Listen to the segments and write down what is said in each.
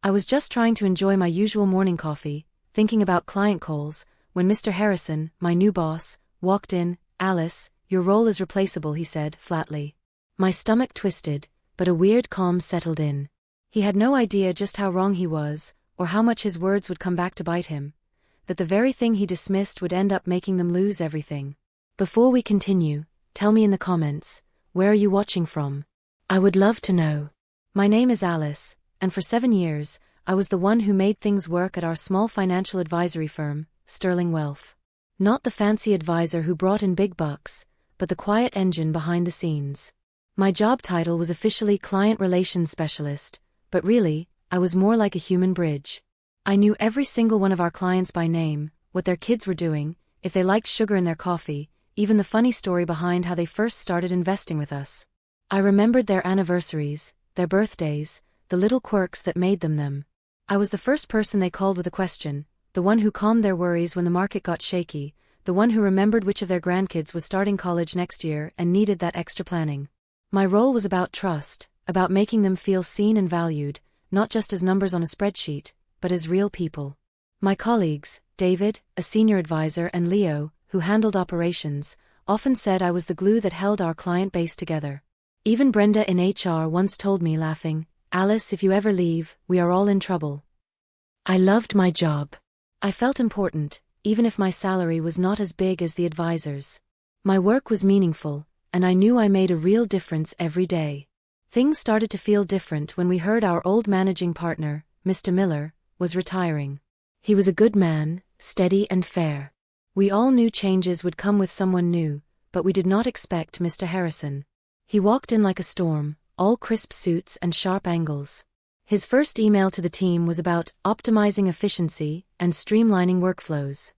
I was just trying to enjoy my usual morning coffee, thinking about client calls, when Mr. Harrison, my new boss, walked in. "Alice, your role is replaceable," he said, flatly. My stomach twisted, but a weird calm settled in. He had no idea just how wrong he was, or how much his words would come back to bite him. That the very thing he dismissed would end up making them lose everything. Before we continue, tell me in the comments, where are you watching from? I would love to know. My name is Alice, and for 7 years, I was the one who made things work at our small financial advisory firm, Sterling Wealth. Not the fancy advisor who brought in big bucks, but the quiet engine behind the scenes. My job title was officially Client Relations Specialist, but really, I was more like a human bridge. I knew every single one of our clients by name, what their kids were doing, if they liked sugar in their coffee, even the funny story behind how they first started investing with us. I remembered their anniversaries, their birthdays, the little quirks that made them them. I was the first person they called with a question, the one who calmed their worries when the market got shaky, the one who remembered which of their grandkids was starting college next year and needed that extra planning. My role was about trust, about making them feel seen and valued, not just as numbers on a spreadsheet, but as real people. My colleagues, David, a senior advisor, and Leo, who handled operations, often said I was the glue that held our client base together. Even Brenda in HR once told me, laughing, "Alice, if you ever leave, we are all in trouble." I loved my job. I felt important, even if my salary was not as big as the advisor's. My work was meaningful, and I knew I made a real difference every day. Things started to feel different when we heard our old managing partner, Mr. Miller, was retiring. He was a good man, steady and fair. We all knew changes would come with someone new, but we did not expect Mr. Harrison. He walked in like a storm, all crisp suits and sharp angles. His first email to the team was about optimizing efficiency and streamlining workflows.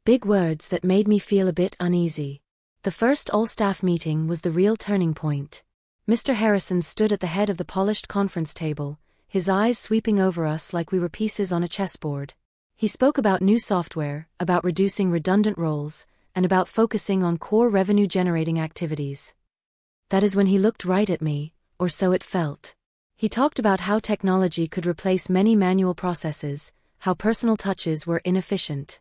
Big words that made me feel a bit uneasy. The first all-staff meeting was the real turning point. Mr. Harrison stood at the head of the polished conference table, his eyes sweeping over us like we were pieces on a chessboard. He spoke about new software, about reducing redundant roles, and about focusing on core revenue-generating activities. That is when he looked right at me, or so it felt. He talked about how technology could replace many manual processes, how personal touches were inefficient.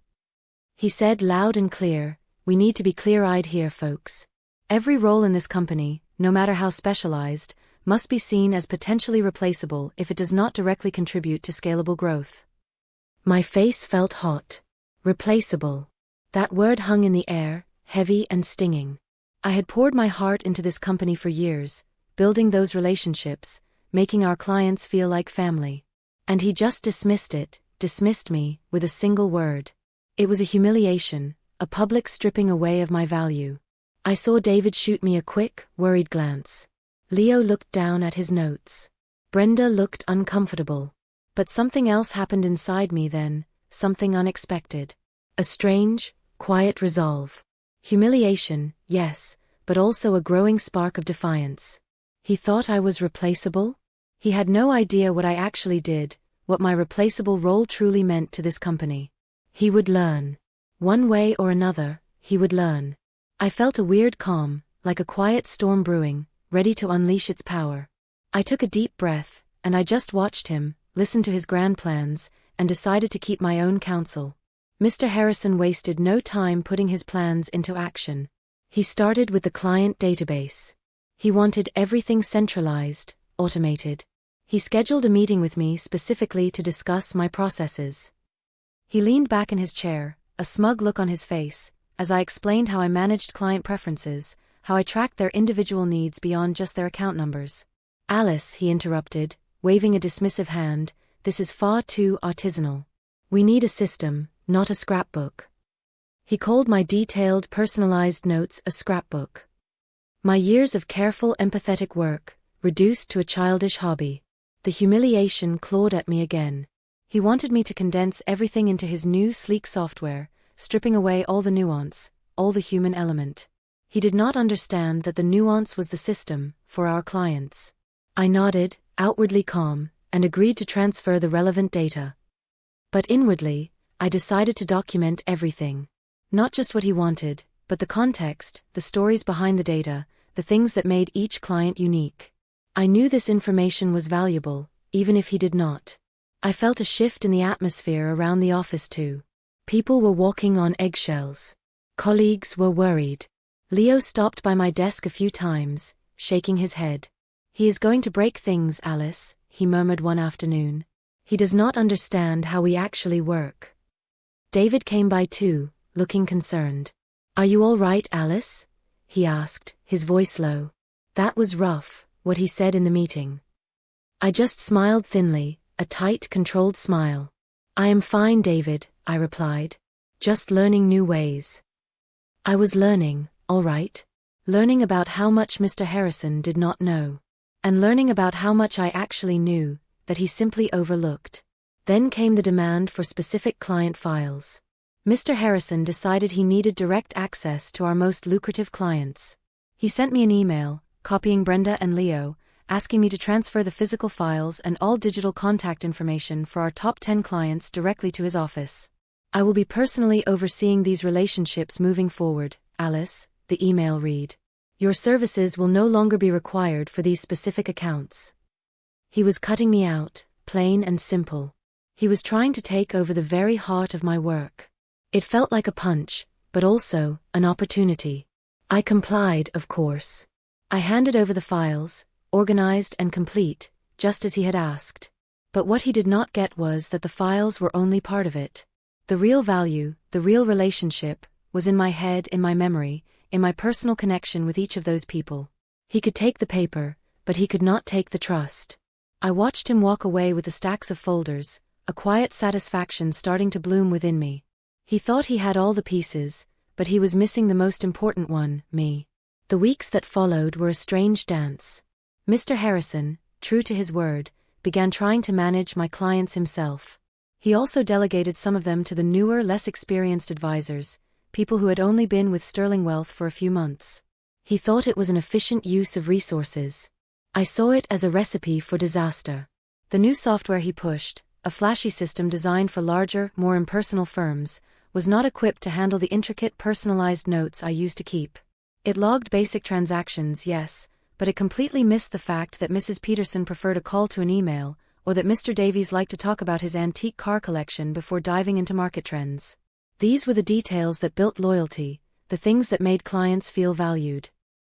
He said loud and clear, "We need to be clear-eyed here, folks. Every role in this company, no matter how specialized, must be seen as potentially replaceable if it does not directly contribute to scalable growth." My face felt hot. Replaceable. That word hung in the air, heavy and stinging. I had poured my heart into this company for years, building those relationships, making our clients feel like family. And he just dismissed me, with a single word. It was a humiliation, a public stripping away of my value. I saw David shoot me a quick, worried glance. Leo looked down at his notes. Brenda looked uncomfortable. But something else happened inside me then, something unexpected. A strange, quiet resolve. Humiliation, yes, but also a growing spark of defiance. He thought I was replaceable? He had no idea what I actually did, what my replaceable role truly meant to this company. He would learn. One way or another, he would learn. I felt a weird calm, like a quiet storm brewing, ready to unleash its power. I took a deep breath, and I just watched him, listened to his grand plans, and decided to keep my own counsel. Mr. Harrison wasted no time putting his plans into action. He started with the client database. He wanted everything centralized, automated. He scheduled a meeting with me specifically to discuss my processes. He leaned back in his chair, a smug look on his face, as I explained how I managed client preferences, how I tracked their individual needs beyond just their account numbers. "Alice," he interrupted, waving a dismissive hand, "this is far too artisanal. We need a system, not a scrapbook." He called my detailed, personalized notes a scrapbook. My years of careful, empathetic work, reduced to a childish hobby. The humiliation clawed at me again. He wanted me to condense everything into his new sleek software, stripping away all the nuance, all the human element. He did not understand that the nuance was the system, for our clients. I nodded, outwardly calm, and agreed to transfer the relevant data. But inwardly, I decided to document everything. Not just what he wanted, but the context, the stories behind the data, the things that made each client unique. I knew this information was valuable, even if he did not. I felt a shift in the atmosphere around the office too. People were walking on eggshells. Colleagues were worried. Leo stopped by my desk a few times, shaking his head. "He is going to break things, Alice," he murmured one afternoon. "He does not understand how we actually work." David came by too, looking concerned. "Are you all right, Alice?" he asked, his voice low. "That was rough, what he said in the meeting." I just smiled thinly, a tight, controlled smile. "I am fine, David," I replied. "Just learning new ways." I was learning, all right. Learning about how much Mr. Harrison did not know. And learning about how much I actually knew, that he simply overlooked. Then came the demand for specific client files. Mr. Harrison decided he needed direct access to our most lucrative clients. He sent me an email, copying Brenda and Leo, asking me to transfer the physical files and all digital contact information for our top 10 clients directly to his office. "I will be personally overseeing these relationships moving forward, Alice," the email read. "Your services will no longer be required for these specific accounts." He was cutting me out, plain and simple. He was trying to take over the very heart of my work. It felt like a punch, but also an opportunity. I complied, of course. I handed over the files, organized and complete, just as he had asked. But what he did not get was that the files were only part of it. The real value, the real relationship, was in my head, in my memory, in my personal connection with each of those people. He could take the paper, but he could not take the trust. I watched him walk away with the stacks of folders, a quiet satisfaction starting to bloom within me. He thought he had all the pieces, but he was missing the most important one, me. The weeks that followed were a strange dance. Mr. Harrison, true to his word, began trying to manage my clients himself. He also delegated some of them to the newer, less experienced advisors, people who had only been with Sterling Wealth for a few months. He thought it was an efficient use of resources. I saw it as a recipe for disaster. The new software he pushed, a flashy system designed for larger, more impersonal firms, was not equipped to handle the intricate personalized notes I used to keep. It logged basic transactions, yes, but it completely missed the fact that Mrs. Peterson preferred a call to an email, or that Mr. Davies liked to talk about his antique car collection before diving into market trends. These were the details that built loyalty, the things that made clients feel valued.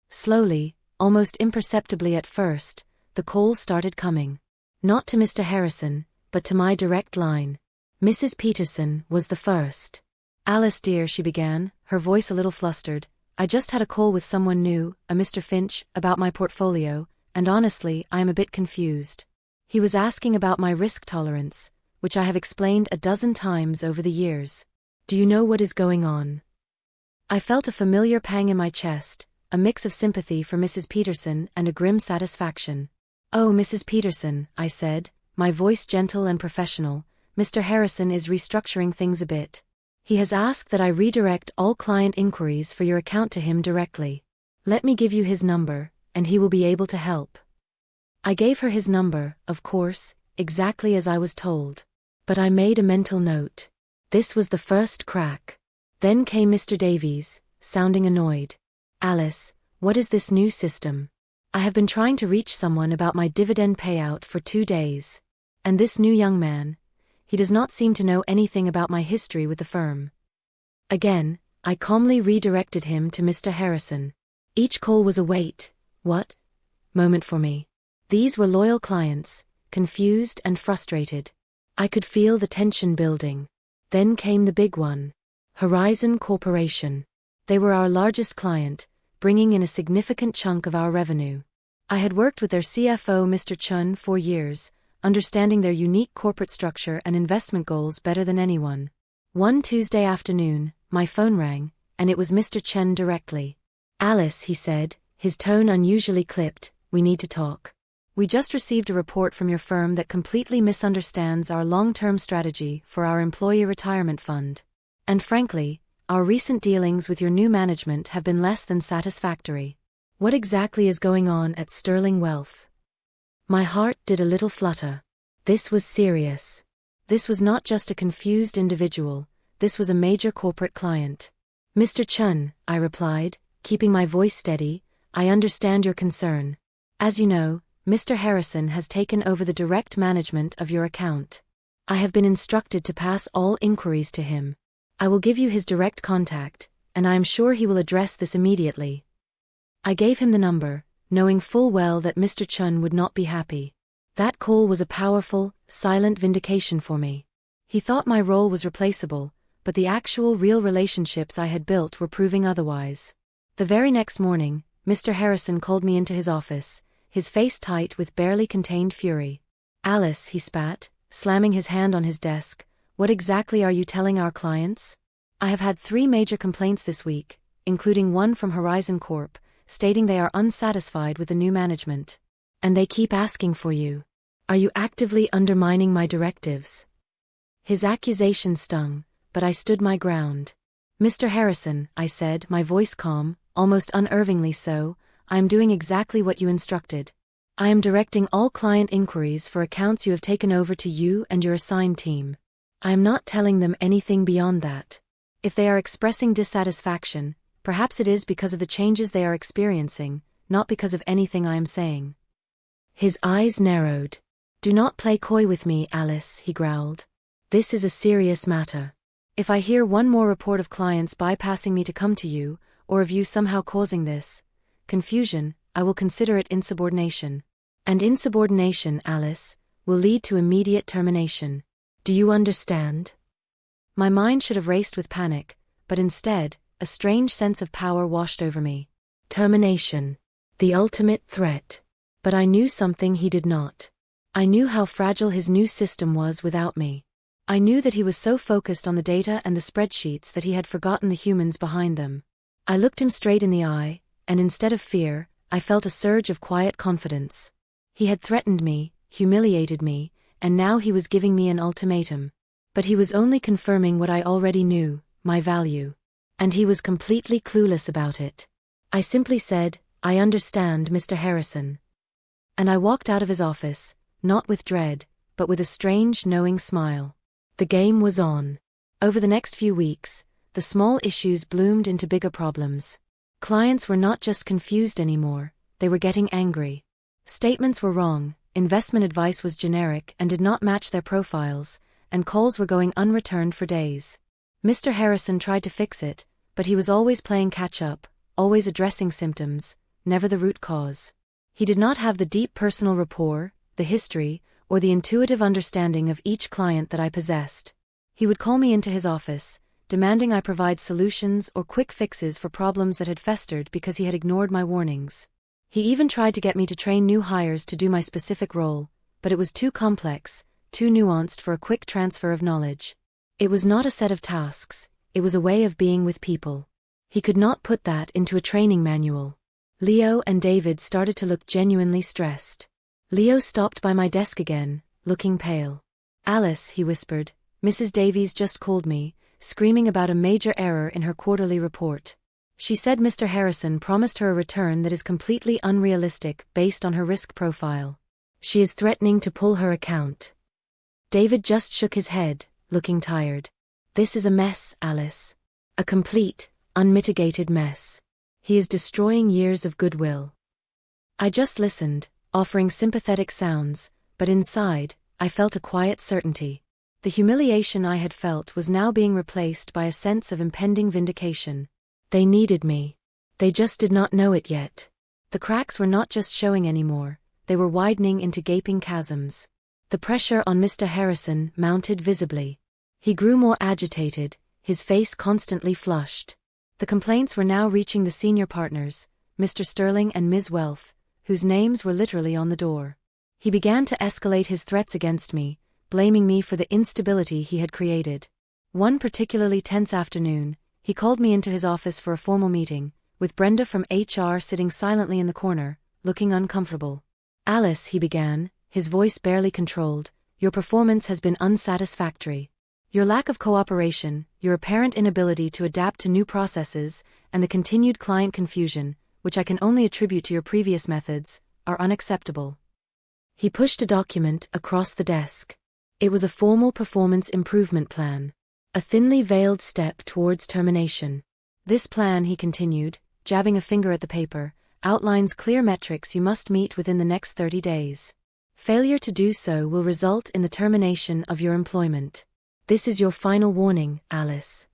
Slowly, almost imperceptibly at first, the calls started coming. Not to Mr. Harrison, but to my direct line. Mrs. Peterson was the first. "Alice dear," she began, her voice a little flustered, "I just had a call with someone new, a Mr. Finch, about my portfolio, and honestly, I am a bit confused. He was asking about my risk tolerance, which I have explained a dozen times over the years. Do you know what is going on?" I felt a familiar pang in my chest, a mix of sympathy for Mrs. Peterson and a grim satisfaction. "Oh, Mrs. Peterson," I said, my voice gentle and professional, "Mr. Harrison is restructuring things a bit. He has asked that I redirect all client inquiries for your account to him directly. Let me give you his number, and he will be able to help." I gave her his number, of course, exactly as I was told. But I made a mental note. This was the first crack. Then came Mr. Davies, sounding annoyed. "Alice, what is this new system? I have been trying to reach someone about my dividend payout for 2 days. And this new young man, he does not seem to know anything about my history with the firm." Again, I calmly redirected him to Mr. Harrison. Each call was a wait, what? Moment for me. These were loyal clients, confused and frustrated. I could feel the tension building. Then came the big one. Horizon Corporation. They were our largest client, bringing in a significant chunk of our revenue. I had worked with their CFO Mr. Chun for years, understanding their unique corporate structure and investment goals better than anyone. One Tuesday afternoon, my phone rang, and it was Mr. Chen directly. "Alice," he said, his tone unusually clipped, "we need to talk. We just received a report from your firm that completely misunderstands our long-term strategy for our employee retirement fund. And frankly, our recent dealings with your new management have been less than satisfactory. What exactly is going on at Sterling Wealth?" My heart did a little flutter. This was serious. This was not just a confused individual, this was a major corporate client. "Mr. Chun," I replied, keeping my voice steady, "I understand your concern. As you know, Mr. Harrison has taken over the direct management of your account. I have been instructed to pass all inquiries to him. I will give you his direct contact, and I am sure he will address this immediately. I gave him the number, knowing full well that Mr. Chun would not be happy. That call was a powerful, silent vindication for me. He thought my role was replaceable, but the actual real relationships I had built were proving otherwise. The very next morning, Mr. Harrison called me into his office, his face tight with barely contained fury. "Alice," he spat, slamming his hand on his desk, "what exactly are you telling our clients? I have had 3 major complaints this week, including one from Horizon Corp., stating they are unsatisfied with the new management. And they keep asking for you. Are you actively undermining my directives?" His accusation stung, but I stood my ground. "Mr. Harrison," I said, my voice calm, almost unnervingly so, "I am doing exactly what you instructed. I am directing all client inquiries for accounts you have taken over to you and your assigned team. I am not telling them anything beyond that. If they are expressing dissatisfaction, perhaps it is because of the changes they are experiencing, not because of anything I am saying." His eyes narrowed. "Do not play coy with me, Alice," he growled. "This is a serious matter. If I hear one more report of clients bypassing me to come to you, or of you somehow causing this confusion, I will consider it insubordination. And insubordination, Alice, will lead to immediate termination. Do you understand?" My mind should have raced with panic, but instead, a strange sense of power washed over me. Termination. The ultimate threat. But I knew something he did not. I knew how fragile his new system was without me. I knew that he was so focused on the data and the spreadsheets that he had forgotten the humans behind them. I looked him straight in the eye, and instead of fear, I felt a surge of quiet confidence. He had threatened me, humiliated me, and now he was giving me an ultimatum. But he was only confirming what I already knew, my value. And he was completely clueless about it. I simply said, "I understand, Mr. Harrison." And I walked out of his office, not with dread, but with a strange, knowing smile. The game was on. Over the next few weeks, the small issues bloomed into bigger problems. Clients were not just confused anymore, they were getting angry. Statements were wrong, investment advice was generic and did not match their profiles, and calls were going unreturned for days. Mr. Harrison tried to fix it, but he was always playing catch-up, always addressing symptoms, never the root cause. He did not have the deep personal rapport, the history, or the intuitive understanding of each client that I possessed. He would call me into his office, demanding I provide solutions or quick fixes for problems that had festered because he had ignored my warnings. He even tried to get me to train new hires to do my specific role, but it was too complex, too nuanced for a quick transfer of knowledge. It was not a set of tasks, it was a way of being with people. He could not put that into a training manual. Leo and David started to look genuinely stressed. Leo stopped by my desk again, looking pale. "Alice," he whispered, "Mrs. Davies just called me, screaming about a major error in her quarterly report. She said Mr. Harrison promised her a return that is completely unrealistic based on her risk profile. She is threatening to pull her account." David just shook his head, looking tired. "This is a mess, Alice. A complete, unmitigated mess. He is destroying years of goodwill." I just listened, offering sympathetic sounds, but inside, I felt a quiet certainty. The humiliation I had felt was now being replaced by a sense of impending vindication. They needed me. They just did not know it yet. The cracks were not just showing anymore, they were widening into gaping chasms. The pressure on Mr. Harrison mounted visibly. He grew more agitated, his face constantly flushed. The complaints were now reaching the senior partners, Mr. Sterling and Ms. Wealth, whose names were literally on the door. He began to escalate his threats against me, blaming me for the instability he had created. One particularly tense afternoon, he called me into his office for a formal meeting, with Brenda from HR sitting silently in the corner, looking uncomfortable. "Alice," he began, his voice barely controlled, "your performance has been unsatisfactory. Your lack of cooperation, your apparent inability to adapt to new processes, and the continued client confusion, which I can only attribute to your previous methods, are unacceptable." He pushed a document across the desk. It was a formal performance improvement plan. A thinly veiled step towards termination. "This plan," he continued, jabbing a finger at the paper, "outlines clear metrics you must meet within the next 30 days. Failure to do so will result in the termination of your employment. This is your final warning, Alice.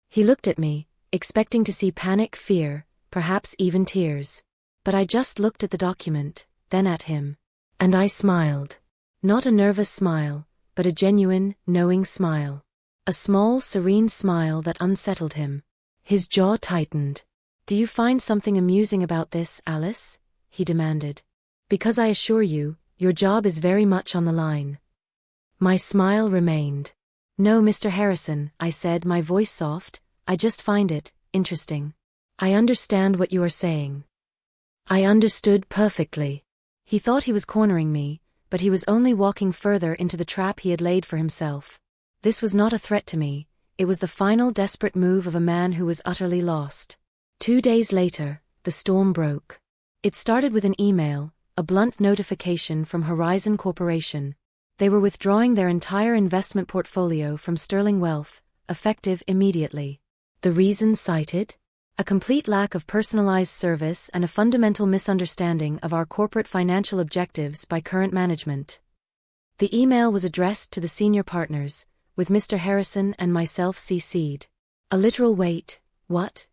He looked at me, expecting to see panic, fear, perhaps even tears. But I just looked at the document, then at him. And I smiled. Not a nervous smile, but a genuine, knowing smile. A small, serene smile that unsettled him. His jaw tightened. "Do you find something amusing about this, Alice?" he demanded. "Because I assure you, your job is very much on the line." My smile remained. "No, Mr. Harrison," I said, my voice soft, "I just find it interesting. I understand what you are saying." I understood perfectly. He thought he was cornering me, but he was only walking further into the trap he had laid for himself. This was not a threat to me, it was the final desperate move of a man who was utterly lost. 2 days later, the storm broke. It started with an email, a blunt notification from Horizon Corporation. They were withdrawing their entire investment portfolio from Sterling Wealth, effective immediately. The reason cited? A complete lack of personalized service and a fundamental misunderstanding of our corporate financial objectives by current management. The email was addressed to the senior partners, with Mr. Harrison and myself CC'd. A literal "wait, what?"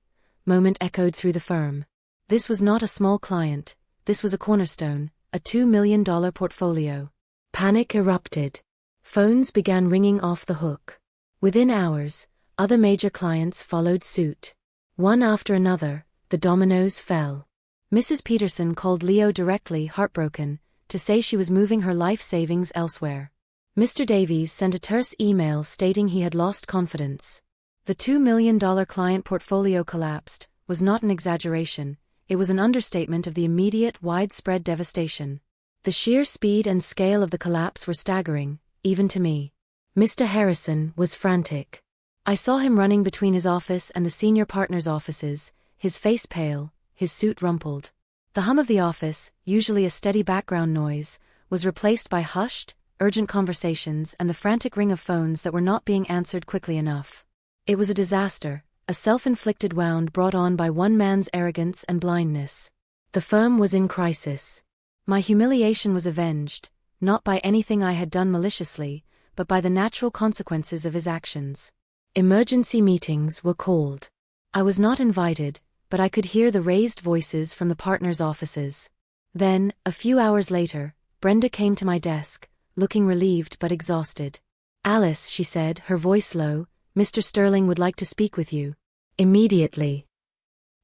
moment echoed through the firm. This was not a small client, this was a cornerstone, a $2 million portfolio. Panic erupted. Phones began ringing off the hook. Within hours, other major clients followed suit. One after another, the dominoes fell. Mrs. Peterson called Leo directly, heartbroken, to say she was moving her life savings elsewhere. Mr. Davies sent a terse email stating he had lost confidence. The $2 million client portfolio collapsed was not an exaggeration, it was an understatement of the immediate, widespread devastation. The sheer speed and scale of the collapse were staggering, even to me. Mr. Harrison was frantic. I saw him running between his office and the senior partners' offices, his face pale, his suit rumpled. The hum of the office, usually a steady background noise, was replaced by hushed, urgent conversations and the frantic ring of phones that were not being answered quickly enough. It was a disaster, a self-inflicted wound brought on by one man's arrogance and blindness. The firm was in crisis. My humiliation was avenged, not by anything I had done maliciously, but by the natural consequences of his actions. Emergency meetings were called. I was not invited, but I could hear the raised voices from the partners' offices. Then, a few hours later, Brenda came to my desk, looking relieved but exhausted. "Alice," she said, her voice low, "Mr. Sterling would like to speak with you. Immediately."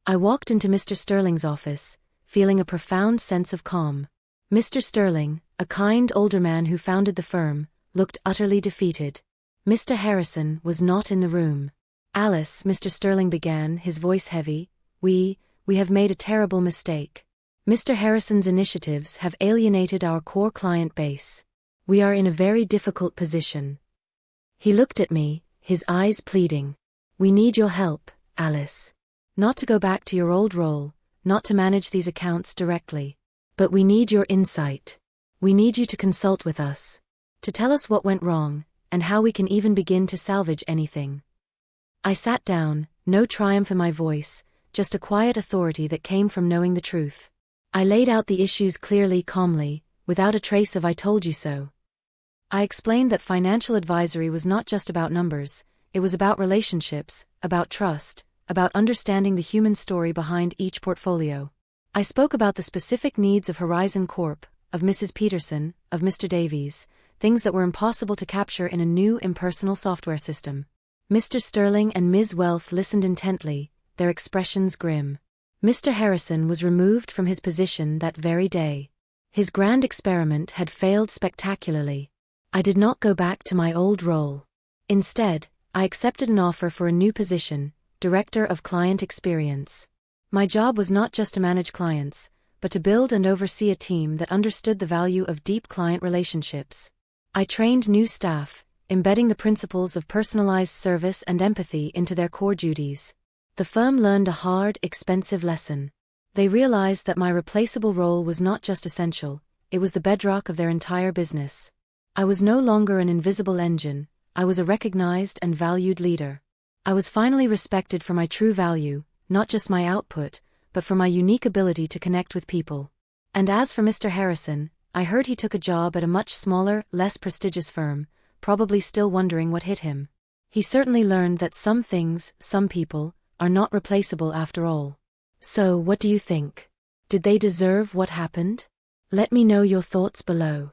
I walked into Mr. Sterling's office, feeling a profound sense of calm. Mr. Sterling, a kind older man who founded the firm, looked utterly defeated. Mr. Harrison was not in the room. "Alice," Mr. Sterling began, his voice heavy, we have made a terrible mistake. Mr. Harrison's initiatives have alienated our core client base. We are in a very difficult position." He looked at me, his eyes pleading. "We need your help, Alice. Not to go back to your old role, not to manage these accounts directly. But we need your insight. We need you to consult with us. To tell us what went wrong, and how we can even begin to salvage anything." I sat down, no triumph in my voice, just a quiet authority that came from knowing the truth. I laid out the issues clearly, calmly, without a trace of "I told you so." I explained that financial advisory was not just about numbers, it was about relationships, about trust, about understanding the human story behind each portfolio. I spoke about the specific needs of Horizon Corp., of Mrs. Peterson, of Mr. Davies, things that were impossible to capture in a new impersonal software system. Mr. Sterling and Ms. Wealth listened intently, their expressions grim. Mr. Harrison was removed from his position that very day. His grand experiment had failed spectacularly. I did not go back to my old role. Instead, I accepted an offer for a new position, Director of Client Experience. My job was not just to manage clients, but to build and oversee a team that understood the value of deep client relationships. I trained new staff, embedding the principles of personalized service and empathy into their core duties. The firm learned a hard, expensive lesson. They realized that my replaceable role was not just essential, it was the bedrock of their entire business. I was no longer an invisible engine, I was a recognized and valued leader. I was finally respected for my true value, not just my output, but for my unique ability to connect with people. And as for Mr. Harrison, I heard he took a job at a much smaller, less prestigious firm, probably still wondering what hit him. He certainly learned that some things, some people, are not replaceable after all. So, what do you think? Did they deserve what happened? Let me know your thoughts below.